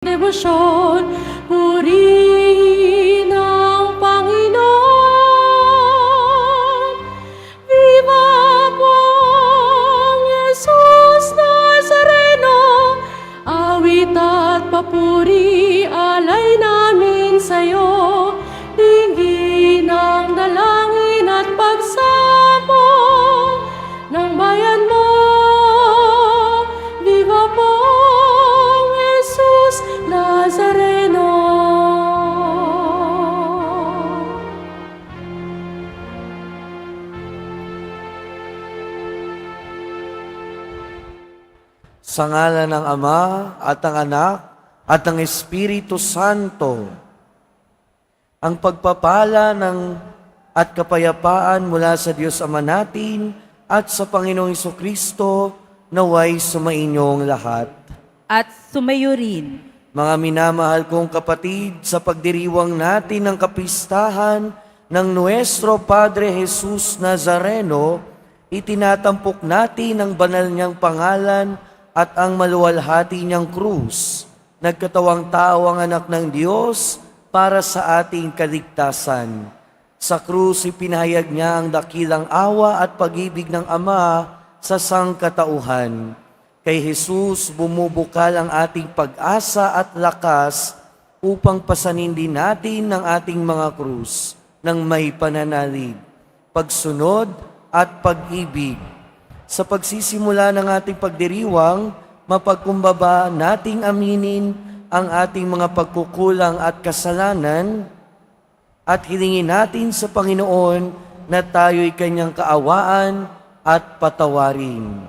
Debosyon, purihin ang Panginoon. Viva Pong Jesus Nazareno, awit at papuri alay namin sa'yo. Dinggin ang dalangin at pagsamo ng bayan mo. Viva Pong Jesus Nazareno. Sa ngalan ng Ama at ng Anak at ng Espiritu Santo, ang pagpapala at kapayapaan mula sa Diyos Ama natin at sa Panginoong Hesukristo naway sumainyong lahat. At sumayo rin. Mga minamahal kong kapatid, sa pagdiriwang natin ng kapistahan ng Nuestro Padre Jesus Nazareno, itinatampok natin ang banal niyang pangalan at ang maluwalhati niyang krus. Nagkatawang tao ang anak ng Diyos para sa ating kaligtasan. Sa krus ipinahayag niya ang dakilang awa at pag-ibig ng Ama sa sangkatauhan. Kay Jesus bumubukal ang ating pag-asa at lakas upang pasanin din natin ang ating mga krus ng may pananalig, pagsunod at pag-ibig. Sa pagsisimula ng ating pagdiriwang, mapagkumbaba nating aminin ang ating mga pagkukulang at kasalanan at hilingin natin sa Panginoon na tayo'y Kanyang kaawaan at patawarin.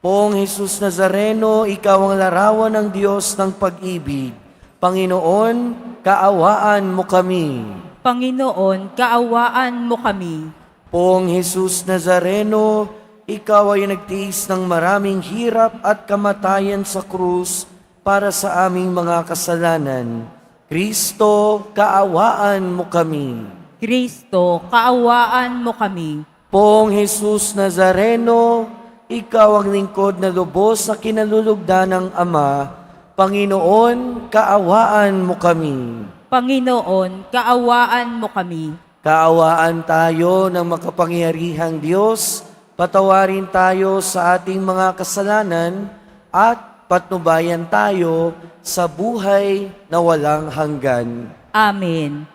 Pong Jesus Nazareno, Ikaw ang larawan ng Diyos ng pag-ibig. Panginoon, kaawaan mo kami. Panginoon, kaawaan mo kami. Pong Jesus Nazareno, Ikaw ay nagtiis ng maraming hirap at kamatayan sa krus para sa aming mga kasalanan. Kristo, kaawaan mo kami. Kristo, kaawaan mo kami. Pong Jesus Nazareno, Ikaw ang lingkod na lubos na kinalulugdan ng Ama. Panginoon, kaawaan mo kami. Panginoon, kaawaan mo kami. Kaawaan tayo ng makapangyarihang Diyos, patawarin tayo sa ating mga kasalanan at patnubayan tayo sa buhay na walang hanggan. Amen.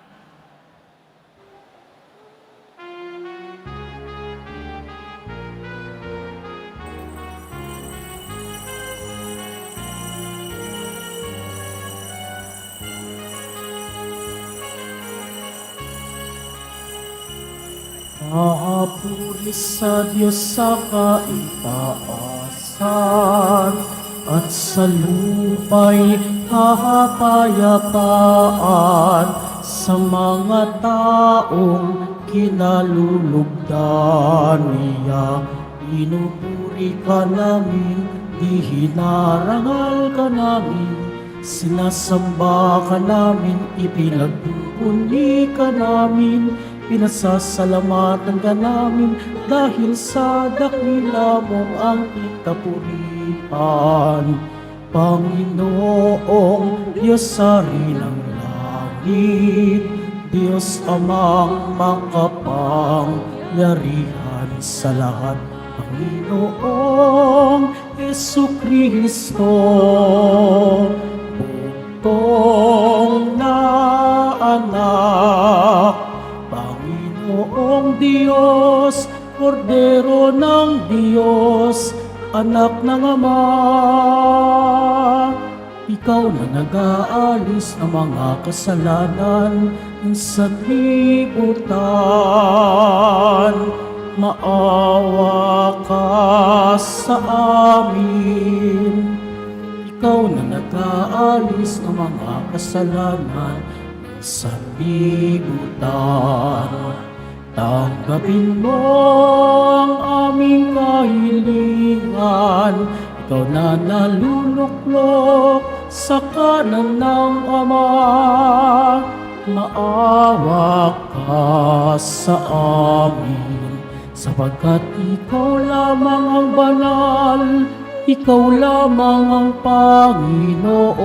Papuri sa Diyos sa kaitaasan at sa lupa'y kapayapaan sa mga taong kinalulugdan niya. Pinupuri ka namin, di hinarangal ka namin, sinasamba ka namin, ipinagpupuni ka namin, pinasasalamatan ka namin dahil sa dakila mong ang kapurihan. Panginoong Diyos Hari ng langit, Diyos Amang makapangyarihan sa lahat, Panginoong Hesukristo, bugtong na anak, Panginoong Diyos, Kordero ng Diyos, Anak ng Ama. Ikaw na nag-aalis ng mga kasalanan ng sanlibutan, maawa ka sa amin. Ikaw na nag-aalis ng mga kasalanan sa libutan, tanggapin mo ang aming kahilingan. Ikaw na naluluklok sa kanan ng Ama, maawa ka sa amin, sapagkat ikaw lamang ang banal, Ikaw lamang ang Panginoon.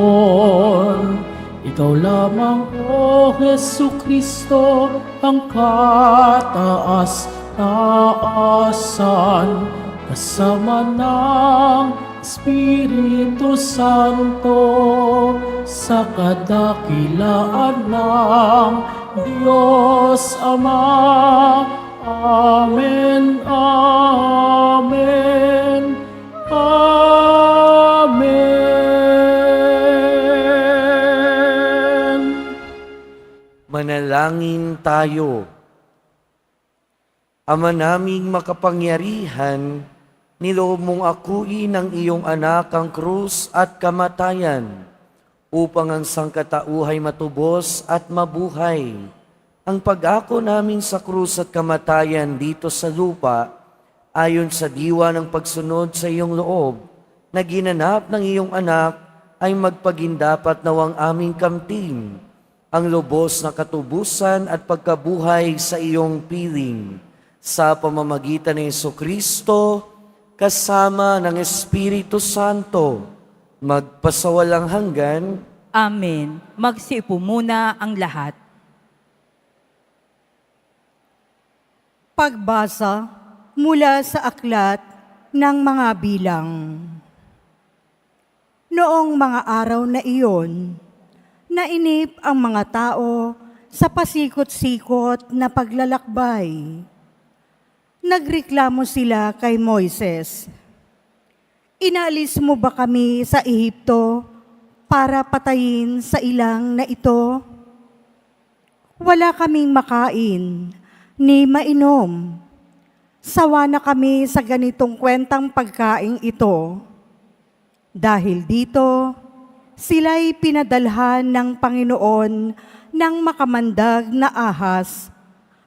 Ikaw lamang, O Hesu Kristo, ang kataas-taasan, kasama ng Espiritu Santo, sa kadakilaan ng Diyos Ama. Amen, Amen, Amen. Manalangin tayo. Ama naming makapangyarihan, niloob mong akuin ng iyong anak ang krus at kamatayan, upang ang sangkatauhay matubos at mabuhay. Ang pag-ako namin sa krus at kamatayan dito sa lupa, ayon sa diwa ng pagsunod sa iyong loob, na ginanap ng iyong anak, ay magpagindapat nawang aming kamtin, ang lubos na katubusan at pagkabuhay sa iyong piling, sa pamamagitan ni Jesucristo, kasama ng Espiritu Santo, magpasawalang hanggan. Amen. Magsiupo muna ang lahat. Pagbasa mula sa aklat ng mga bilang. Noong mga araw na iyon, nainip ang mga tao sa pasikot-sikot na paglalakbay. Nagreklamo sila kay Moises, "Inaalis mo ba kami sa Ehipto para patayin sa ilang na ito? Wala kaming makain ni mainom. Sawa na kami sa ganitong kwentang pagkaing ito." Dahil dito, sila'y pinadalhan ng Panginoon ng makamandag na ahas,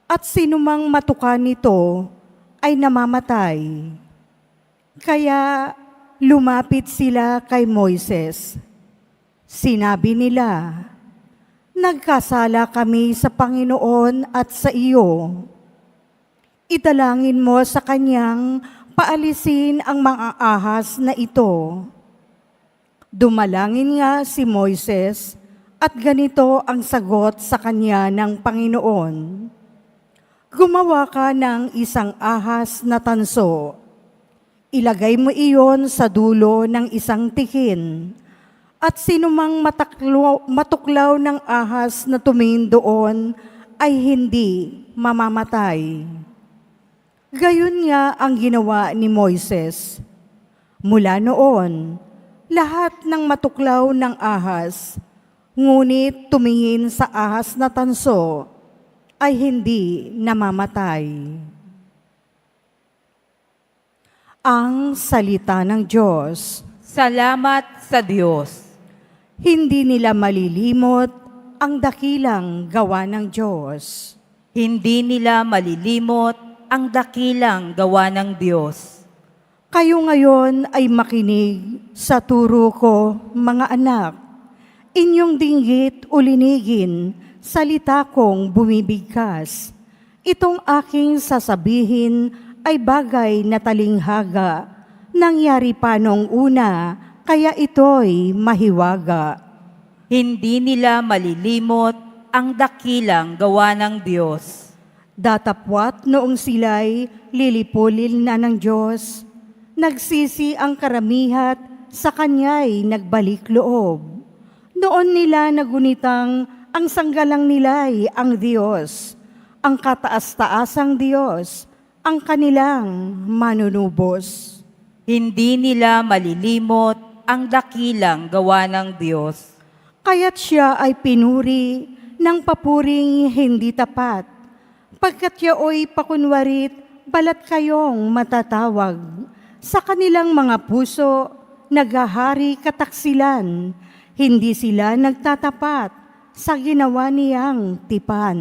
at sinumang matukan nito ay namamatay. Kaya lumapit sila kay Moises. Sinabi nila, "Nagkasala kami sa Panginoon at sa iyo. Idalangin mo sa kanyang paalisin ang mga ahas na ito." Dumalangin nga si Moises, at ganito ang sagot sa kanya ng Panginoon, "Gumawa ka ng isang ahas na tanso. Ilagay mo iyon sa dulo ng isang tikin, at sinumang matuklaw ng ahas na tumingin doon ay hindi mamamatay." Gayon nga ang ginawa ni Moises. Mula noon, lahat ng matuklaw ng ahas, ngunit tumingin sa ahas na tanso, ay hindi namamatay. Ang salita ng Diyos. Salamat sa Diyos. Hindi nila malilimot ang dakilang gawa ng Diyos. Hindi nila malilimot ang dakilang gawa ng Diyos. Kayo ngayon ay makinig sa turo ko, mga anak. Inyong dinggit o linigin, salita kong bumibigkas. Itong aking sasabihin ay bagay na talinghaga. Nangyari pa noong una, kaya ito'y mahiwaga. Hindi nila malilimot ang dakilang gawa ng Diyos. Datapwat noong sila'y lilipulil na ng Diyos, nagsisi ang karamihat, sa Kanya'y nagbalik loob. Noon nila nagunitang ang sanggalang nila'y ang Diyos, ang kataas-taasang Diyos, ang kanilang manunubos. Hindi nila malilimot ang dakilang gawa ng Diyos. Kaya't siya ay pinuri ng papuring hindi tapat. Pagkat yaoy pakunwarit, balat kayong matatawag. Sa kanilang mga puso, naghahari kataksilan. Hindi sila nagtatapat sa ginawa niyang tipan.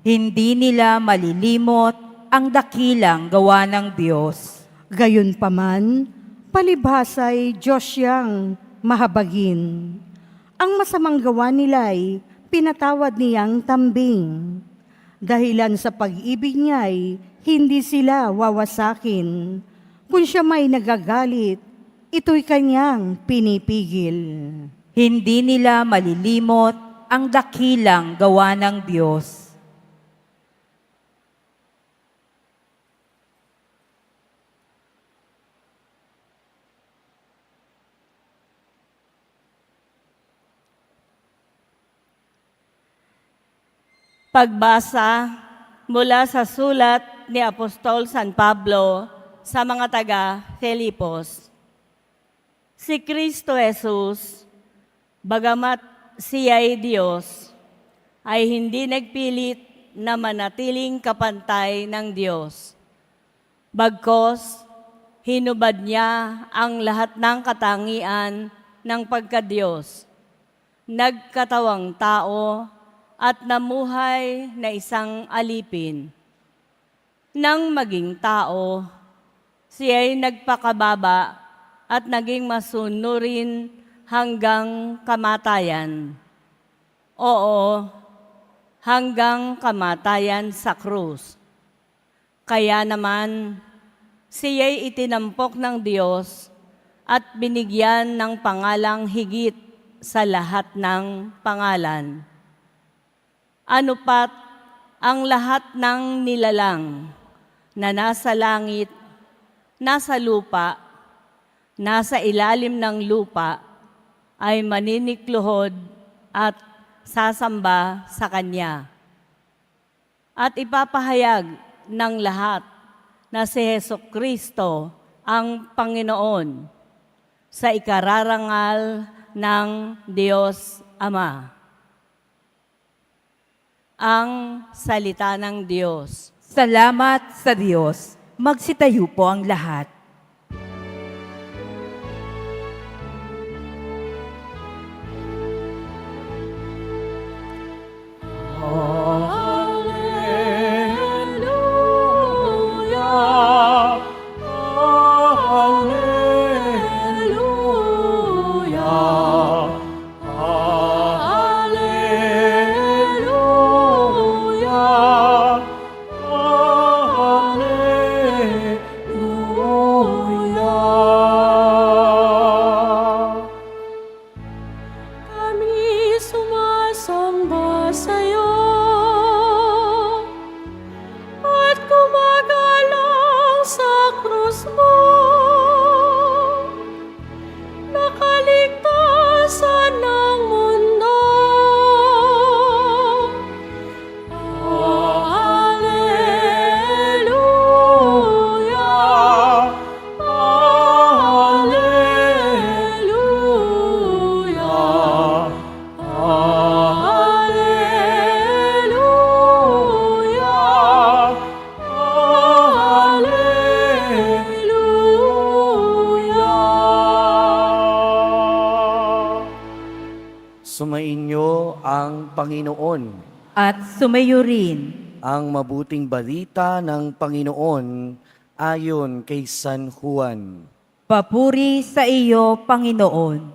Hindi nila malilimot ang dakilang gawa ng Diyos. Gayunpaman, palibhasay Diyos siyang mahabagin. Ang masamang gawa nila'y pinatawad niyang tambing. Dahilan sa pag-ibig niya'y hindi sila wawasakin. Kung siya may nagagalit, ito'y kanyang pinipigil. Hindi nila malilimot ang dakilang gawa ng Diyos. Pagbasa mula sa sulat ni Apostol San Pablo sa mga taga-Filipos. Si Kristo Jesus, bagamat siya'y Diyos, ay hindi nagpilit na manatiling kapantay ng Diyos. Bagkos, hinubad niya ang lahat ng katangian ng pagkadiyos. Nagkatawang tao at namuhay na isang alipin. Nang maging tao, siya'y nagpakababa at naging masunurin hanggang kamatayan. Oo, hanggang kamatayan sa krus. Kaya naman, siya'y itinampok ng Diyos at binigyan ng pangalang higit sa lahat ng pangalan. Ano pat ang lahat ng nilalang na nasa langit, nasa lupa, nasa ilalim ng lupa, ay maninikluhod at sasamba sa Kanya. At ipapahayag ng lahat na si Hesukristo ang Panginoon sa ikararangal ng Diyos Ama. Ang salita ng Diyos. Salamat sa Diyos. Magsitayo po ang lahat. Kami sumasamba sa'yo at gumagalang sa krus mo. Nakaligtasan ng mundo. Alleluia, Alleluia, Alleluia, Alleluia. Sumainyo ang Panginoon. At sumayo rin Ang mabuting balita ng Panginoon ayon kay San Juan. papuri sa iyo, Panginoon.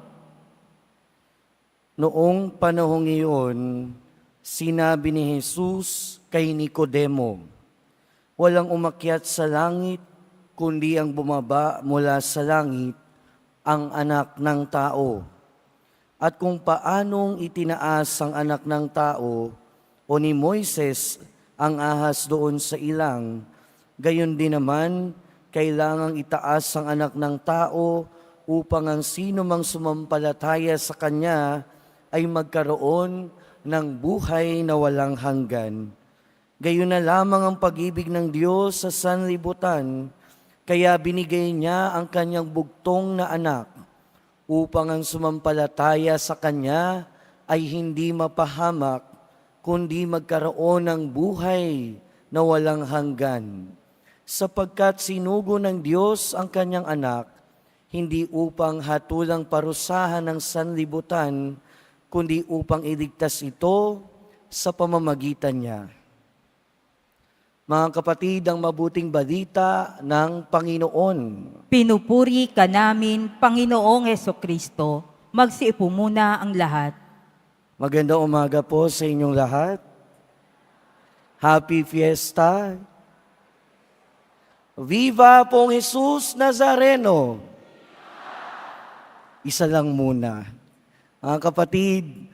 Noong panahong iyon, sinabi ni Jesus kay Nicodemo, walang umakyat sa langit, kundi ang bumaba mula sa langit, ang anak ng tao. At kung paanong itinaas ang anak ng tao, o ni Moises ang ahas doon sa ilang, gayon din naman, kailangang itaas ang anak ng tao upang ang sino mang sumampalataya sa Kanya ay magkaroon ng buhay na walang hanggan. Gayon na lamang ang pag-ibig ng Diyos sa sanlibutan, kaya binigay niya ang Kanyang bugtong na anak, upang ang sumampalataya sa Kanya ay hindi mapahamak, kundi magkaroon ng buhay na walang hanggan. Sapagkat sinugo ng Diyos ang Kanyang anak, hindi upang hatulang parusahan ng sanlibutan, kundi upang iligtas ito sa pamamagitan niya. Mga kapatid, ang mabuting balita ng Panginoon. Pinupuri ka namin, Panginoong Hesukristo. Magsiupo muna ang lahat. Magandang umaga po sa inyong lahat. Happy Fiesta. Viva Pong Jesus Nazareno. Isa lang muna. Mga kapatid,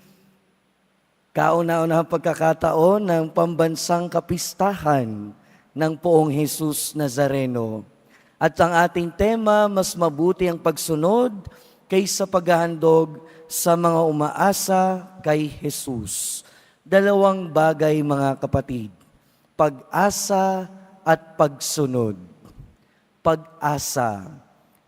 kauna-unahang pagkakataon ng pambansang kapistahan ng Poong Jesus Nazareno. At ang ating tema, mas mabuti ang pagsunod kaysa paghahandog sa mga umaasa kay Jesus. Dalawang bagay mga kapatid, pag-asa at pagsunod. Pag-asa.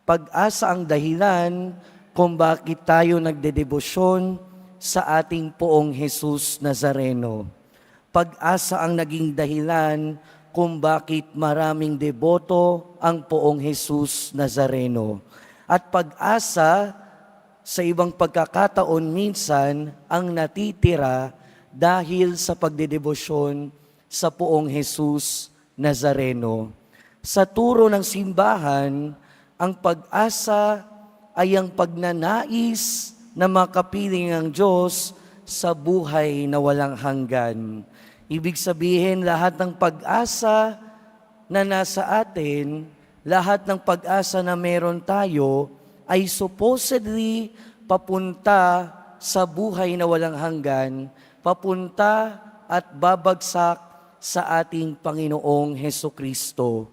Pag-asa ang dahilan kung bakit tayo nagdedebosyon sa ating Poong Jesus Nazareno. Pag-asa ang naging dahilan kung bakit maraming deboto ang Poong Jesus Nazareno. At pag-asa, sa ibang pagkakataon minsan, ang natitira dahil sa pagdedebosyon sa Poong Jesus Nazareno. Sa turo ng simbahan, ang pag-asa ay ang pagnanais na makapiling ang Diyos sa buhay na walang hanggan. Ibig sabihin, lahat ng pag-asa na nasa atin, lahat ng pag-asa na meron tayo, ay supposedly papunta sa buhay na walang hanggan, papunta at babagsak sa ating Panginoong Hesukristo.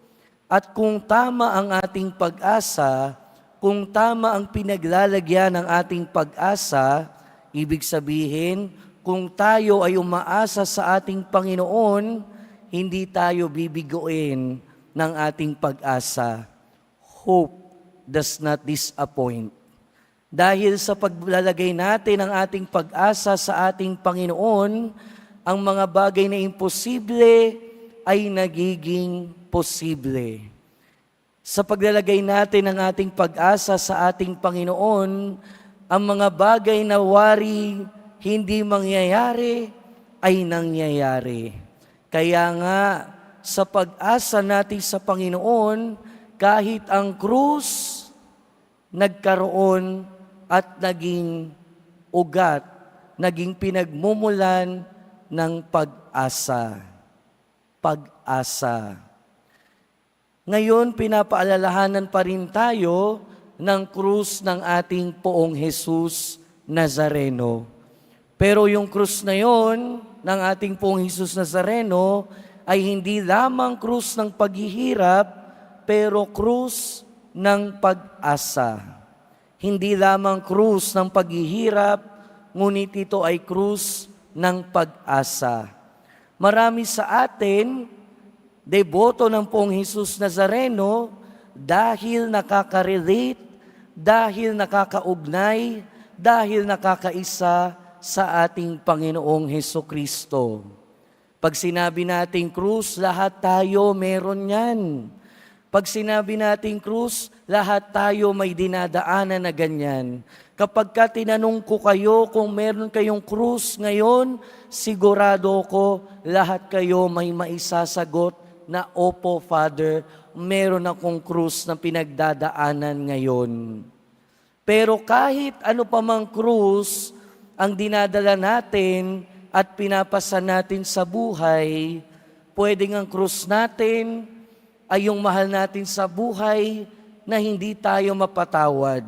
At kung tama ang ating pag-asa, kung tama ang pinaglalagyan ng ating pag-asa, ibig sabihin, kung tayo ay umaasa sa ating Panginoon, hindi tayo bibiguin ng ating pag-asa. Hope does not disappoint. Dahil sa paglalagay natin ng ating pag-asa sa ating Panginoon, ang mga bagay na imposible ay nagiging posible. Sa paglalagay natin ng ating pag-asa sa ating Panginoon, ang mga bagay na wari hindi mangyayari ay nangyayari. Kaya nga, sa pag-asa natin sa Panginoon, kahit ang krus nagkaroon at naging ugat, naging pinagmumulan ng pag-asa. Pag-asa. Ngayon, pinapaalalahanan pa rin tayo ng krus ng ating Poong Jesus Nazareno. Pero yung krus na yon ng ating Poong Jesus Nazareno ay hindi lamang krus ng paghihirap, pero krus ng pag-asa. Hindi lamang krus ng paghihirap, ngunit ito ay krus ng pag-asa. Marami sa atin, deboto ng Poong Jesus Nazareno, dahil nakaka-relate, dahil nakakaugnay, dahil nakakaisa sa ating Panginoong Hesukristo. Pag sinabi nating krus, lahat tayo meron yan. Pag sinabi nating krus, lahat tayo may dinadaanan na ganyan. Kapag ka tinanong ko kayo kung meron kayong krus ngayon, sigurado ko lahat kayo may maisasagot na, Opo, Father, meron akong krus na pinagdadaanan ngayon. Pero kahit ano pa mang krus ang dinadala natin at pinapasa natin sa buhay, pwedeng ang krus natin ay yung mahal natin sa buhay na hindi tayo mapatawad.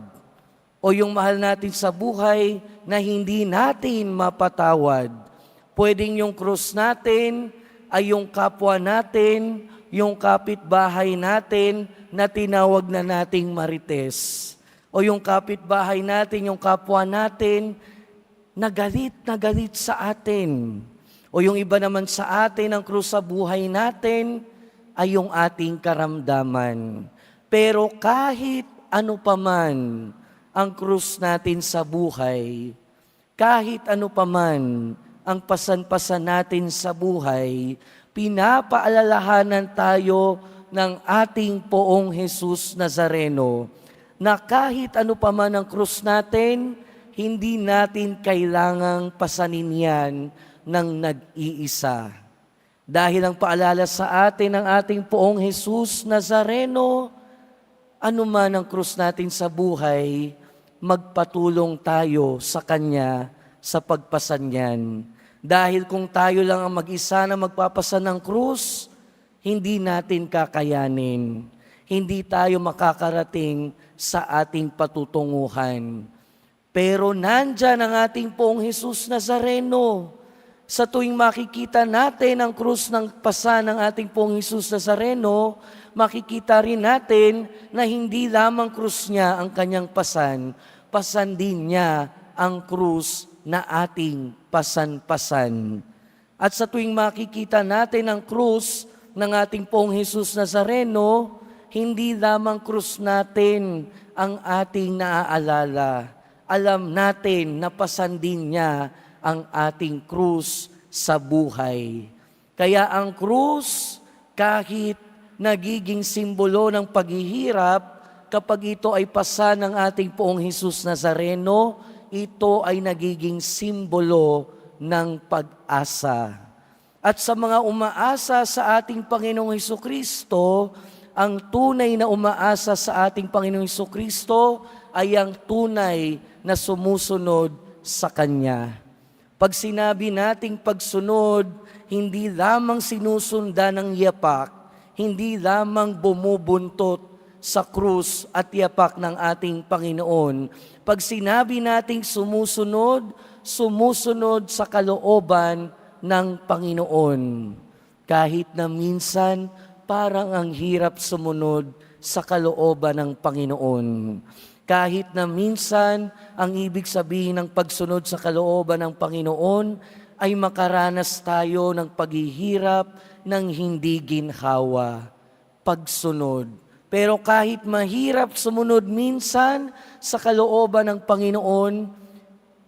O yung mahal natin sa buhay na hindi natin mapatawad. Pwedeng yung krus natin ay yung kapwa natin, yung kapitbahay natin na tinawag na nating marites. O yung kapitbahay natin, yung kapwa natin na galit sa atin. O yung iba naman sa atin, ang krus sa buhay natin ay yung ating karamdaman. Pero kahit ano paman ang krus natin sa buhay, kahit ano paman ang pasan-pasan natin sa buhay, pinapaalalahanan tayo ng ating Poong Jesus Nazareno na kahit ano paman ang krus natin, hindi natin kailangang pasanin yan ng nag-iisa. Dahil ang paalala sa atin ng ating Poong Jesus Nazareno, anuman ang krus natin sa buhay, magpatulong tayo sa Kanya sa pagpasan yan. Dahil kung tayo lang ang mag-isa na magpapasan ng krus, hindi natin kakayanin. Hindi tayo makakarating sa ating patutunguhan. Pero nandyan ang ating Poong Jesus Nazareno. Sa tuwing makikita natin ang krus ng pasa ng ating Poong Jesus Nazareno, makikita rin natin na hindi lamang krus niya ang kanyang pasan, pasan din niya ang krus na ating pasan-pasan. At sa tuwing makikita natin ang krus ng ating Poong Jesus Nazareno, hindi lamang krus natin ang ating naaalala. Alam natin na pasan din niya ang ating krus sa buhay. Kaya ang krus, kahit nagiging simbolo ng paghihirap, kapag ito ay pasan ng ating Poong Jesus Nazareno, ito ay nagiging simbolo ng pag-asa. At sa mga umaasa sa ating Panginoong Hesukristo, ang tunay na umaasa sa ating Panginoong Hesukristo ay ang tunay na sumusunod sa Kanya. Pag sinabi nating pagsunod, hindi lamang sinusundan ng yapak, hindi lamang bumubuntot sa krus at yapak ng ating Panginoon. Pag sinabi nating sumusunod, sumusunod sa kalooban ng Panginoon. Kahit na minsan parang ang hirap sumunod sa kalooban ng Panginoon. Kahit na minsan ang ibig sabihin ng pagsunod sa kalooban ng Panginoon ay makaranas tayo ng paghihirap ng hindi ginhawa. Pagsunod. Pero kahit mahirap sumunod minsan sa kalooban ng Panginoon,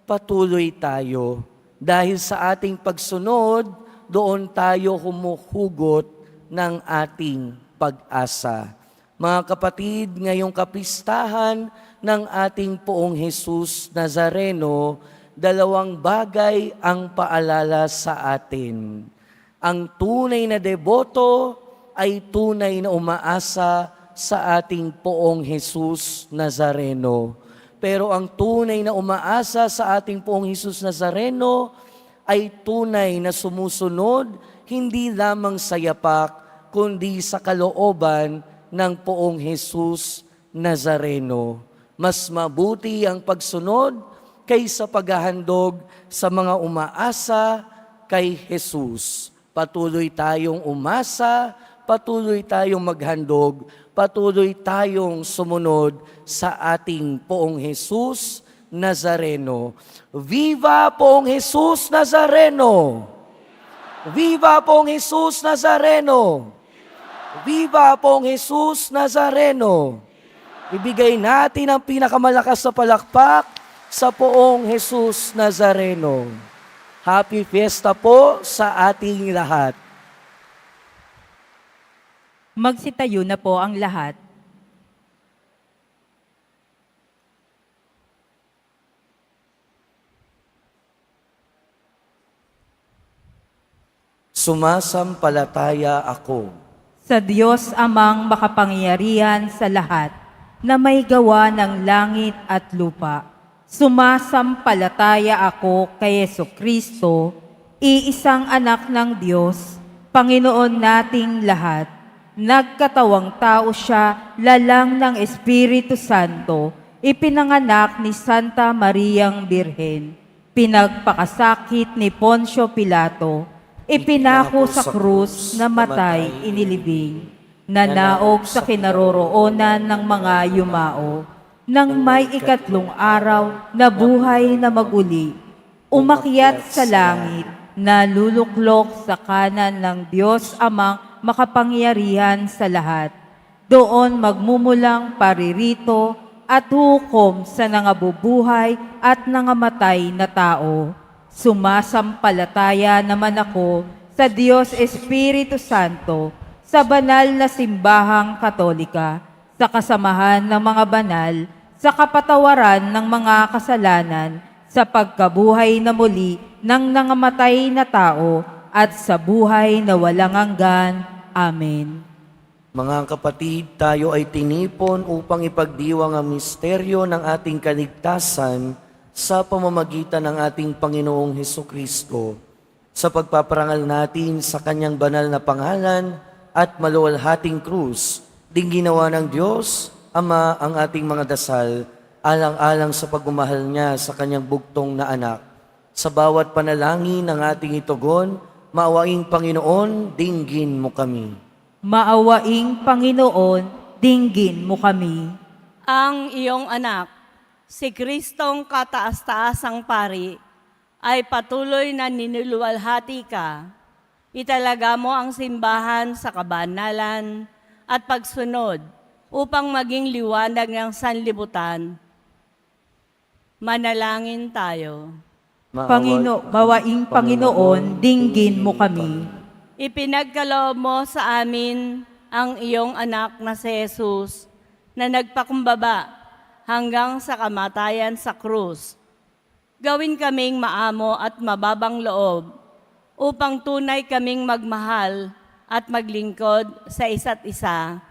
patuloy tayo. Dahil sa ating pagsunod, doon tayo humuhugot ng ating pag-asa. Mga kapatid, ngayong kapistahan ng ating Poong Jesus Nazareno, dalawang bagay ang paalala sa atin. Ang tunay na deboto ay tunay na umaasa sa ating Poong Jesus Nazareno. Pero ang tunay na umaasa sa ating Poong Jesus Nazareno ay tunay na sumusunod hindi lamang sa yapak, kundi sa kalooban ng Poong Jesus Nazareno. Mas mabuti ang pagsunod kaysa paghahandog sa mga umaasa kay Jesus. Patuloy tayong umasa, patuloy tayong maghandog, patuloy tayong sumunod sa ating Poong Jesus Nazareno. Viva Poong Jesus Nazareno! Viva Poong Jesus Nazareno! Viva Poong Jesus Nazareno! Ibigay natin ang pinakamalakas na palakpak sa Poong Jesus Nazareno. Happy Fiesta po sa ating lahat. Magsitayo na po ang lahat. Sumasampalataya ako Sa Diyos amang makapangyarihan sa lahat, na may gawa ng langit at lupa. Sumasampalataya ako kay Jesucristo, iisang anak ng Diyos, Panginoon nating lahat. Nagkatawang tao siya, lalang ng Espiritu Santo, ipinanganak ni Santa Mariang Birhen, pinagpakasakit ni Poncio Pilato, ipinako sa krus, namatay, inilibing, nanaog sa kinaroroonan ng mga yumao, nang may ikatlong araw na buhay na maguli, umakyat sa langit, naluluklok sa kanan ng Diyos amang makapangyarihan sa lahat. Doon magmumulang paririto at hukom sa nangabubuhay at nangamatay na tao. Sumasampalataya naman ako sa Diyos Espiritu Santo, sa banal na simbahang katolika, sa kasamahan ng mga banal, sa kapatawaran ng mga kasalanan, sa pagkabuhay na muli ng nangamatay na tao, at sa buhay na walang hanggan. Amen. Mga kapatid, tayo ay tinipon upang ipagdiwang ang misteryo ng ating kaligtasan sa pamamagitan ng ating Panginoong Hesukristo. Sa pagpaparangal natin sa Kanyang banal na pangalan at maluwalhating krus, ding ginawa ng Diyos, Ama, ang ating mga dasal alang-alang sa pagmamahal niya sa kanyang bugtong na anak. Sa bawat panalangin ng ating itugon, maawaing Panginoon, dinggin mo kami. Maawaing Panginoon, dinggin mo kami. Ang iyong anak, si Kristong kataas-taasang pari, ay patuloy na ninuluwalhati ka. Italaga mo ang simbahan sa kabanalan at pagsunod upang maging liwanag ng sanlibutan. Manalangin tayo. Mawaing Panginoon, dinggin mo kami. Ipinagkaloob mo sa amin ang iyong anak na si Jesus na nagpakumbaba hanggang sa kamatayan sa krus. Gawin kaming maamo at mababang loob upang tunay kaming magmahal at maglingkod sa isa't isa.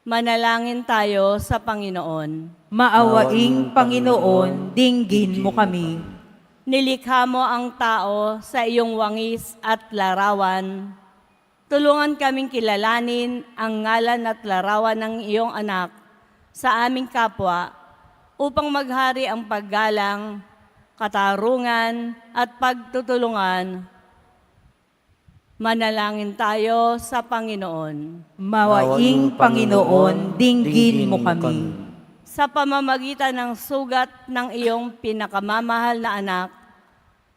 Manalangin tayo sa Panginoon. Maawaing Panginoon, dinggin mo kami. Nilikha mo ang tao sa iyong wangis at larawan. Tulungan kaming kilalanin ang ngalan at larawan ng iyong anak sa aming kapwa upang maghari ang paggalang, katarungan at pagtutulungan. Manalangin tayo sa Panginoon. Mawaing Panginoon, dinggin mo kami. Sa pamamagitan ng sugat ng iyong pinakamamahal na anak,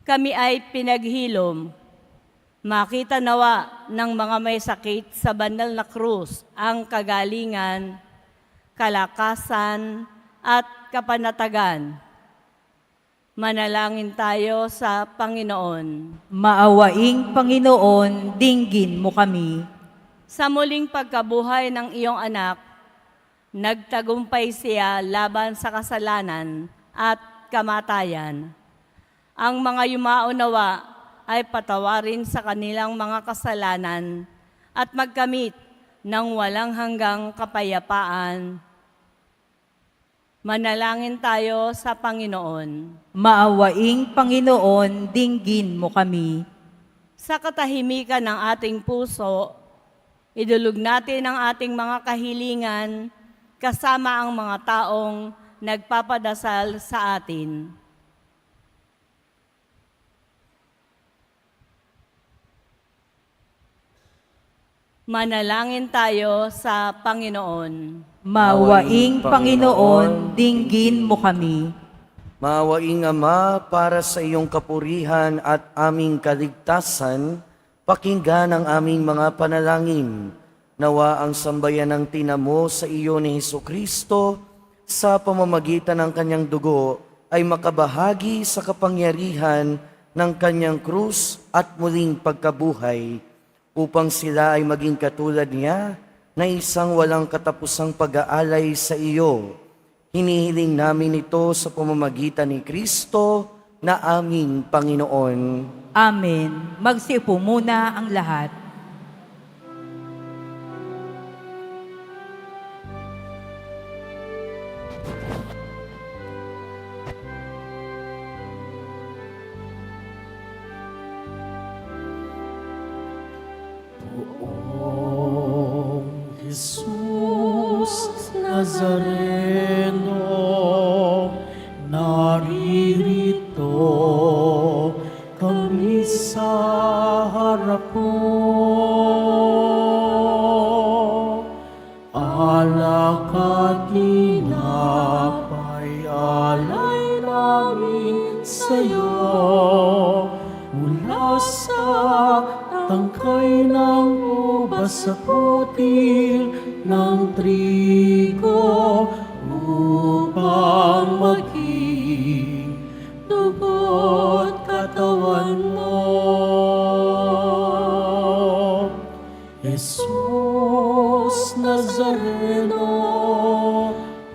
kami ay pinaghilom. Makita nawa ng mga may sakit sa banal na krus ang kagalingan, kalakasan at kapanatagan. Manalangin tayo sa Panginoon. Maawaing Panginoon, dinggin mo kami. Sa muling pagkabuhay ng iyong anak, nagtagumpay siya laban sa kasalanan at kamatayan. Ang mga yumaunawa ay patawarin sa kanilang mga kasalanan at magkamit ng walang hanggang kapayapaan. Manalangin tayo sa Panginoon. Maawaing Panginoon, dinggin mo kami. Sa katahimikan ng ating puso, idulog natin ang ating mga kahilingan kasama ang mga taong nagpapadasal sa atin. Manalangin tayo sa Panginoon. Maawaing Panginoon, dinggin mo kami. Maawaing Ama, para sa iyong kapurihan at aming kaligtasan, pakinggan ang aming mga panalangin. Nawa ang sambayan ng tinamo sa iyo ni Hesukristo sa pamamagitan ng kanyang dugo ay makabahagi sa kapangyarihan ng kanyang krus at muling pagkabuhay, upang sila ay maging katulad niya na isang walang katapusang pag-aalay sa iyo. Hinihiling namin ito sa pamamagitan ni Kristo na aming Panginoon. Amen. Magsiupo muna ang lahat. Poong Jesus Nazareno, naririto kami sa harap mo. Alak at tinapay, alay namin sa'yo, mula sa tangkay ng ubas sa putil ng trigo, upang maging dugo't katawan mo. Jesus Nazareno,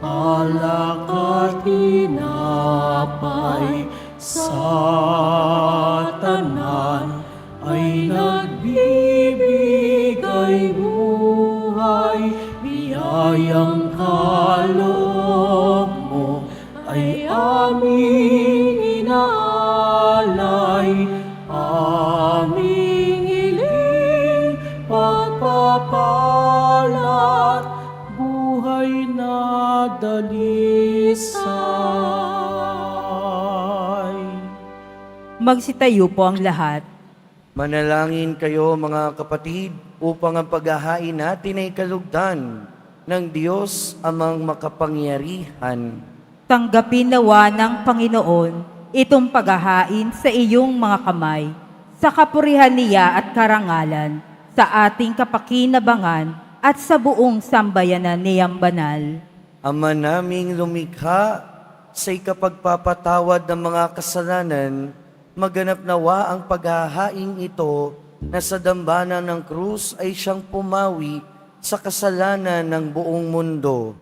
alak at tinapay, sa tanan ay nagbibigay buhay. Biyayang kaloob mo ay aming inaalay, aming hiling pagpapalat, buhay na dalin. dalisay. Magsitayo po ang lahat. Manalangin kayo mga kapatid upang ang paghahain natin ay kalugdan ng Diyos amang makapangyarihan. Tanggapin nawa ng Panginoon itong paghahain sa iyong mga kamay, sa kapurihan niya at karangalan, sa ating kapakinabangan at sa buong sambayanan niyang banal. Ama naming lumikha, sa ikapagpapatawad ng mga kasalanan, maganap nawa ang paghahaing ito na sa dambana ng krus ay siyang pumawi sa kasalanan ng buong mundo.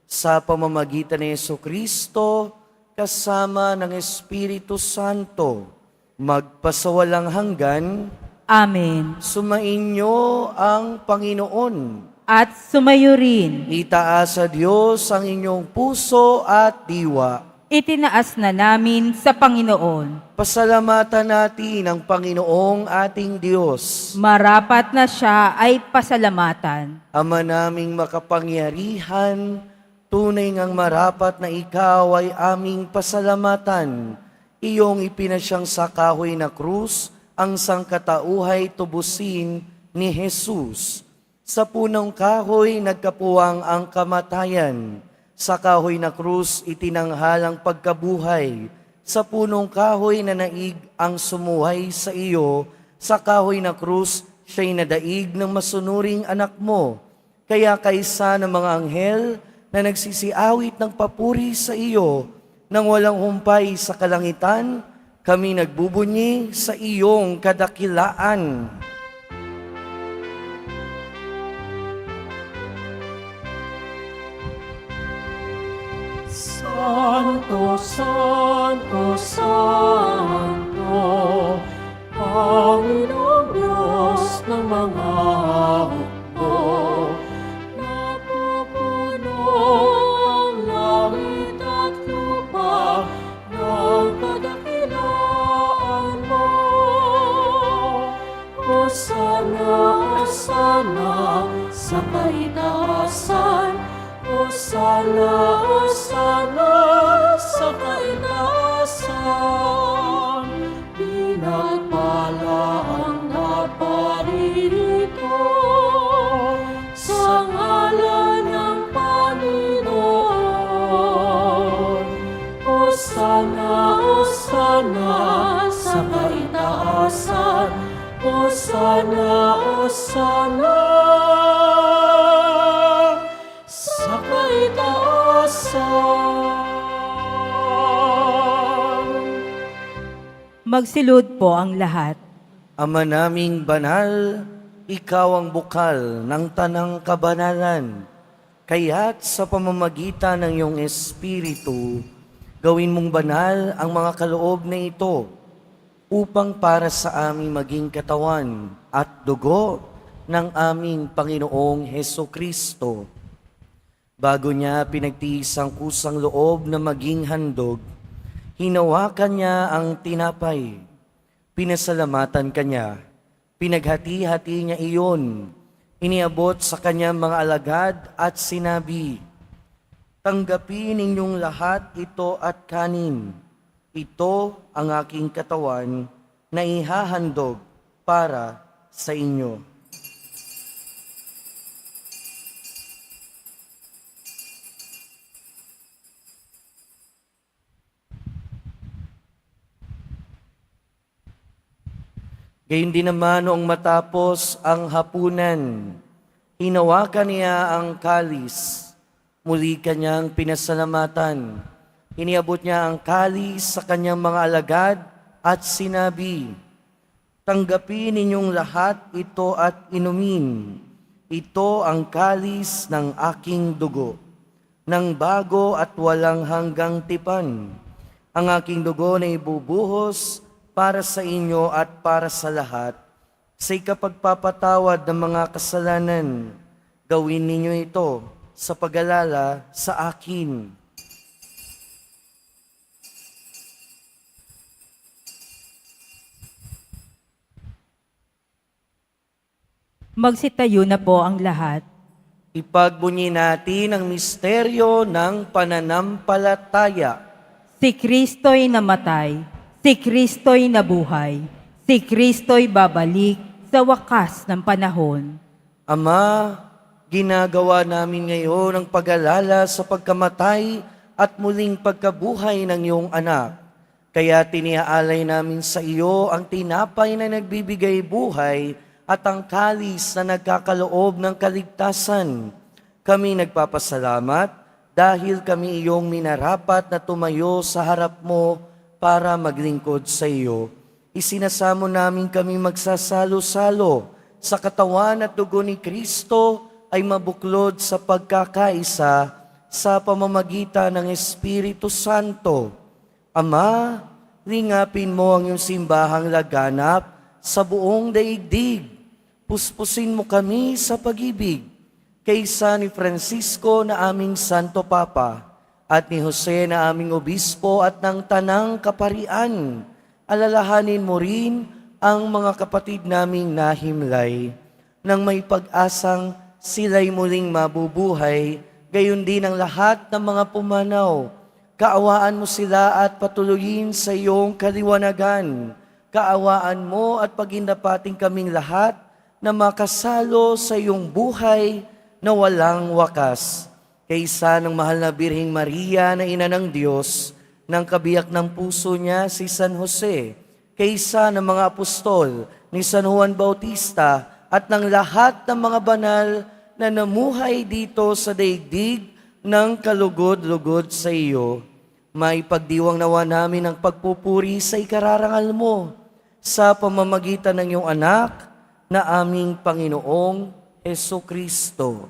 Sa pamamagitan ni Jesucristo, kasama ng Espiritu Santo, magpasawalang hanggan. Amen. Sumainyo ang Panginoon. At sumayo rin, Itaas sa Diyos ang inyong puso at diwa. itinaas na namin sa Panginoon. Pasalamatan natin ang Panginoong ating Diyos. Marapat na siya ay pasalamatan. Ama naming makapangyarihan, tunay ngang marapat na ikaw ay aming pasalamatan. Iyong ipinasyang sa kahoy na krus, ang sangkatauhay tubusin ni Jesus. Sa punong kahoy nagkapuwang ang kamatayan. Sa kahoy na krus itinanghalang pagkabuhay. Sa punong kahoy na naig ang sumuhay sa iyo. Sa kahoy na krus siya'y nadaig ng masunuring anak mo. Kaya kaysa ng mga anghel na nagsisiawit ng papuri sa iyo, nang walang humpay sa kalangitan, kami nagbubunyi sa iyong kadakilaan. Santo, Santo, Santo, Panginoong Diyos ng mga hukbo. Napupuno ang langit at lupa ng kadakilaan mo. Hosana, Hosana sa kaitaasan. Hosana, Hosana sa kaitaasan. Pinagpala ang naparirito sa ngalan ng Panginoon. Hosana, Hosana sa kaitaasan. Hosana, Hosana sa kaitaasan. Magsilud po ang lahat. Ama naming banal, ikaw ang bukal ng tanang kabanalan. Kaya't sa pamamagitan ng iyong Espiritu, gawin mong banal ang mga kaloob na ito upang para sa aming maging katawan at dugo ng aming Panginoong Hesukristo. Bago niya pinagtiis ang kusang loob na maging handog, hinawakan niya ang tinapay. Pinasalamatan kanya, pinaghati-hati niya iyon, iniabot sa kanyang mga alagad at sinabi, "Tanggapin ninyong lahat ito at kanin. Ito ang aking katawan na ihahandog para sa inyo." Gayun din naman noong matapos ang hapunan, hinawakan niya ang kalis, muli kanyang pinasalamatan. Iniabot niya ang kalis sa kanyang mga alagad at sinabi, "Tanggapin ninyong lahat ito at inumin. Ito ang kalis ng aking dugo, ng bago at walang hanggang tipan. Ang aking dugo na ibubuhos para sa inyo at para sa lahat, sa ikapagpapatawad ng mga kasalanan. Gawin ninyo ito sa pag-alala sa akin." Magsitayo na po ang lahat. Ipagbunyi natin ang misteryo ng pananampalataya. Si Kristo'y namatay, si Kristo'y nabuhay, si Kristo'y babalik sa wakas ng panahon. Ama, ginagawa namin ngayon ang pag-alala sa pagkamatay at muling pagkabuhay ng iyong anak. Kaya tiniaalay namin sa iyo ang tinapay na nagbibigay buhay at ang kalis na nagkakaloob ng kaligtasan. Kami nagpapasalamat dahil kami iyong minarapat na tumayo sa harap mo para maglingkod sa iyo. Isinasamo namin kami magsasalo-salo sa katawan at dugo ni Kristo ay mabuklod sa pagkakaisa sa pamamagitan ng Espiritu Santo. Ama, lingapin mo ang iyong simbahang laganap sa buong daigdig. Puspusin mo kami sa pag-ibig kaysa ni Francisco na aming Santo Papa at ni Jose na aming Obispo at ng Tanang Kaparian. Alalahanin mo rin ang mga kapatid naming nahimlay nang may pag-asang sila'y muling mabubuhay, gayon din ang lahat ng mga pumanaw. Kaawaan mo sila at patuloyin sa iyong kaliwanagan. Kaawaan mo at pagindapating kaming lahat na makasalo sa iyong buhay na walang wakas. Kaysa ng mahal na Birheng Maria na ina ng Diyos, ng kabiyak ng puso niya si San Jose, kaysa ng mga apostol ni San Juan Bautista at ng lahat ng mga banal na namuhay dito sa daigdig ng kalugod-lugod sa iyo. May pagdiwang nawa namin ang pagpupuri sa ikararangal mo sa pamamagitan ng iyong anak na aming Panginoong Hesukristo.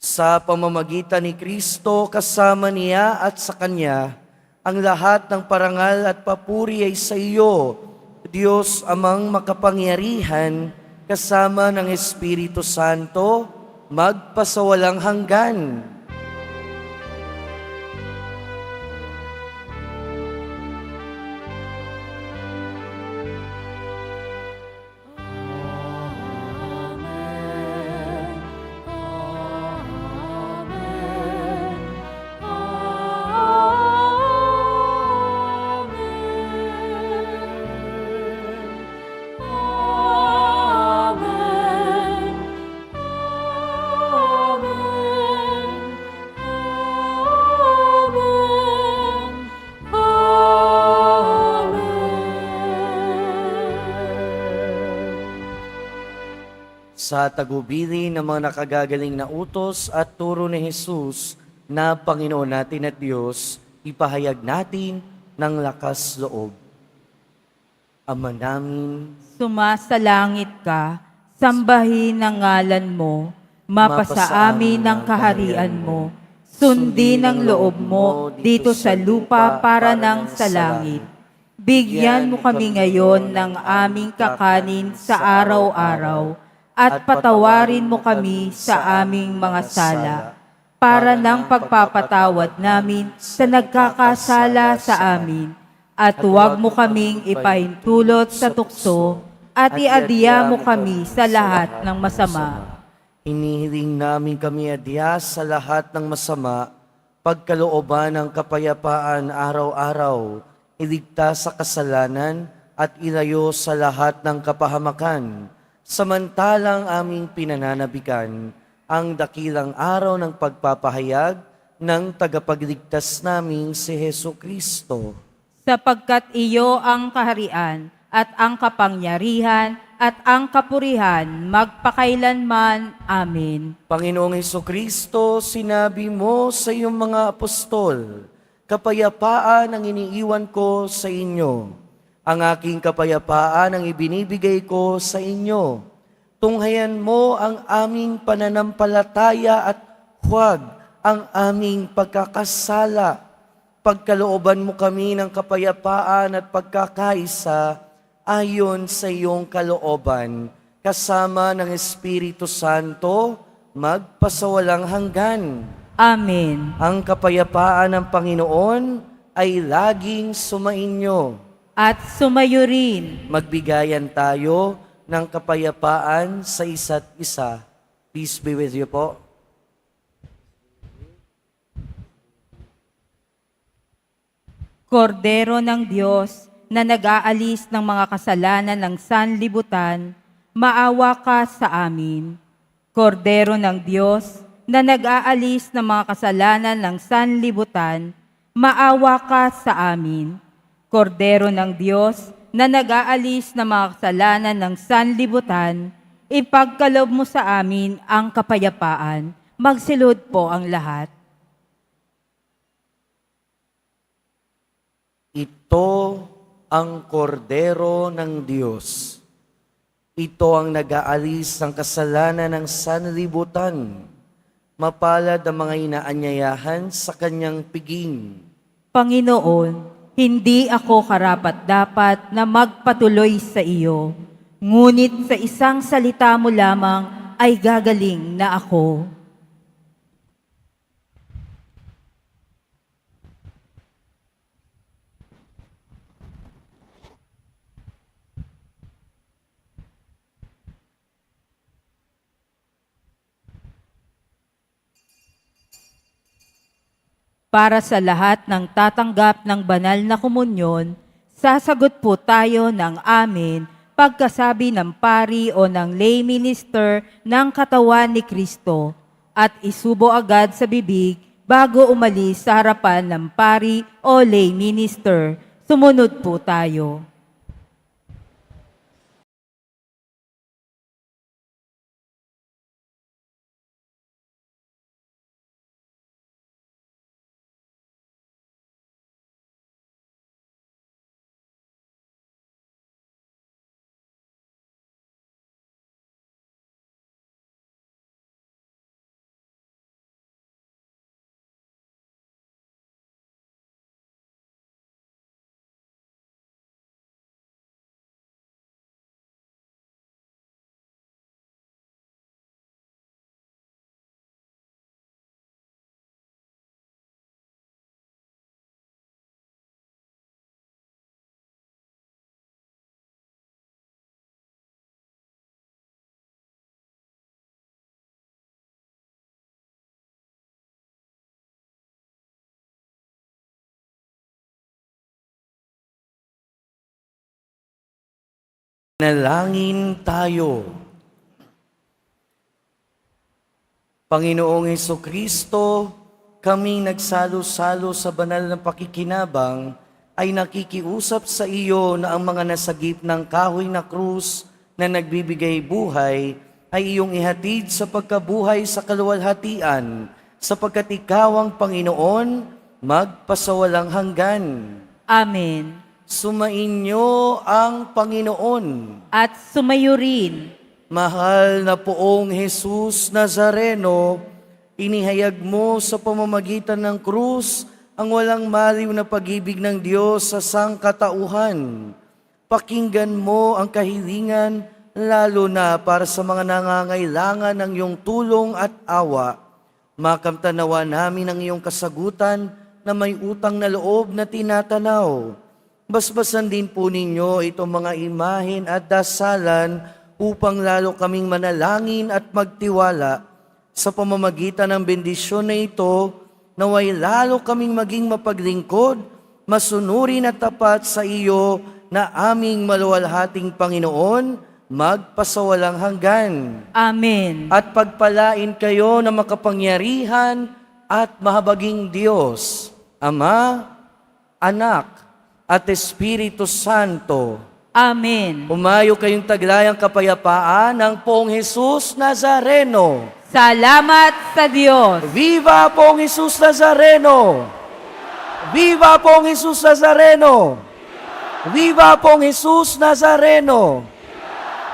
Sa pamamagitan ni Kristo, kasama niya at sa Kanya, ang lahat ng parangal at papuri ay sa iyo, Diyos amang makapangyarihan, kasama ng Espiritu Santo, magpasawalang hanggan. Sa tagubili ng mga nakagagaling na utos at turo ni Jesus na Panginoon natin at Diyos, ipahayag natin ng lakas loob. Ama namin, Sumasalangit ka, sambahin ang ngalan mo, mapasa amin ang kaharian mo, sundin ang loob mo dito sa lupa para nang sa langit. Bigyan mo kami ngayon ng aming kakanin sa araw-araw, at patawarin mo kami sa aming mga sala, para ng pagpapatawad namin sa nagkakasala sa amin. At huwag mo kaming ipahintulot sa tukso, at iadya mo kami sa lahat ng masama. inihiling namin kami adya sa lahat ng masama, pagkalooban ng kapayapaan araw-araw, iligtas sa kasalanan at ilayo sa lahat ng kapahamakan. Samantalang aming pinananabikan ang dakilang araw ng pagpapahayag ng tagapagligtas naming si Hesukristo. Sapagkat iyo ang kaharian at ang kapangyarihan at ang kapurihan magpakailanman. Amen. Panginoong Hesukristo, sinabi mo sa iyong mga apostol, kapayapaan ang iniiwan ko sa inyo. Ang aking kapayapaan ang ibinibigay ko sa inyo. Tunghayan mo ang aming pananampalataya at huwag ang aming pagkakasala. Pagkalooban mo kami ng kapayapaan at pagkakaisa ayon sa iyong kalooban, kasama ng Espiritu Santo, magpasawalang hanggan. Amen. Ang kapayapaan ng Panginoon ay laging sumainyo. At sumayo rin. Magbigayan tayo ng kapayapaan sa isa't isa. Peace be with you po. Kordero ng Diyos na nag-aalis ng mga kasalanan ng sanlibutan, maawa ka sa amin. Kordero ng Diyos na nag-aalis ng mga kasalanan ng sanlibutan, maawa ka sa amin. Kordero ng Diyos na nag-aalis ng mga kasalanan ng sanlibutan, ipagkaloob mo sa amin ang kapayapaan. Magsilod po ang lahat. Ito ang kordero ng Diyos. Ito ang nag-aalis ng kasalanan ng sanlibutan. Mapalad ang mga inaanyayahan sa kanyang piging. Panginoon, hindi ako karapat-dapat na magpatuloy sa iyo, ngunit sa isang salita mo lamang ay gagaling na ako. Para sa lahat ng tatanggap ng banal na komunyon, sasagot po tayo ng amen pagkasabi ng pari o ng lay minister ng katawan ni Kristo at isubo agad sa bibig bago umalis sa harapan ng pari o lay minister. Sumunod po tayo. Nalangin tayo. Panginoong Hesukristo, kaming nagsalo-salo sa banal na pakikinabang, ay nakikiusap sa iyo na ang mga nasagip ng kahoy na krus na nagbibigay buhay ay iyong ihatid sa pagkabuhay sa kaluwalhatian, sapagkat ikaw ang Panginoon, magpasawalang hanggan. Amen. Sumainyo ang Panginoon. At sumayo rin. Mahal na poong Jesus Nazareno, inihayag mo sa pamamagitan ng krus ang walang maliw na pag-ibig ng Diyos sa sangkatauhan. Pakinggan mo ang kahilingan, lalo na para sa mga nangangailangan ng iyong tulong at awa. Makamtanawa namin ang iyong kasagutan na may utang na loob na tinatanaw. Basbasan din po ninyo itong mga imahen at dasalan upang lalo kaming manalangin at magtiwala. Sa pamamagitan ng bendisyon na ito, naway lalo kaming maging mapaglingkod, masunurin at tapat sa iyo na aming maluwalhating Panginoon, magpasawalang hanggan. Amen. At pagpalain kayo na makapangyarihan at mahabaging Diyos, Ama, Anak, at Espiritu Santo. Amen. Umayo kayong taglayang kapayapaan ng Poong Jesus Nazareno. Salamat sa Diyos. Viva Poong Jesus Nazareno! Viva Poong Jesus Nazareno! Viva Poong Jesus Nazareno!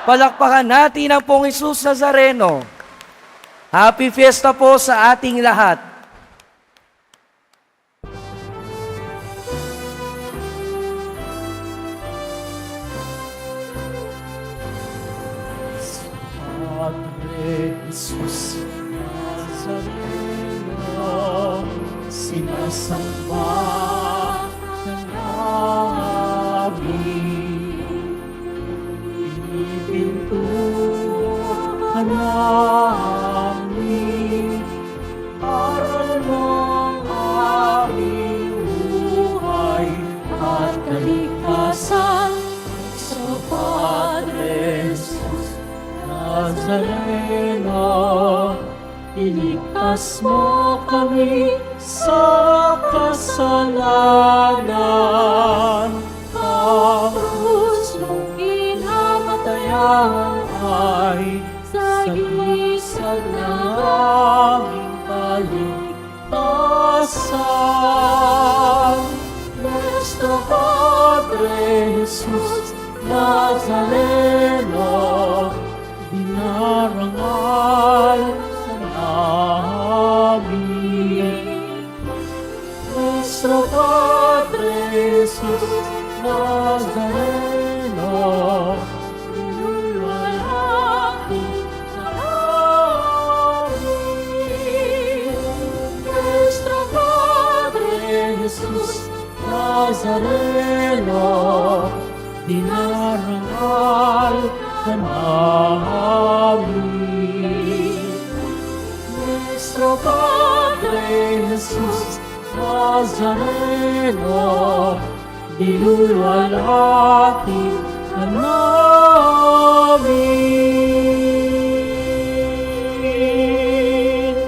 Palakpakan natin ang Poong Jesus Nazareno. Happy Fiesta po sa ating lahat. Padre Jesus Nazareno, sinasamba ka namin. Ibig kaligtasan sa Padre Jesus Nazareno, iligtas mo kami sa kasalanan. Ang krus mong kinamatayan ay sagisag ng aming kaligtasan. Nuestro Padre Jesus Nazareno, dinarangal ka namin. Nuestro Padre Jesus Nazareno, dinulwalhati ka namin. Nuestro Padre Jesus Nazareno, dinarangal ka namin. Nuestro Padre Jesus Nazareno, dilulwalhati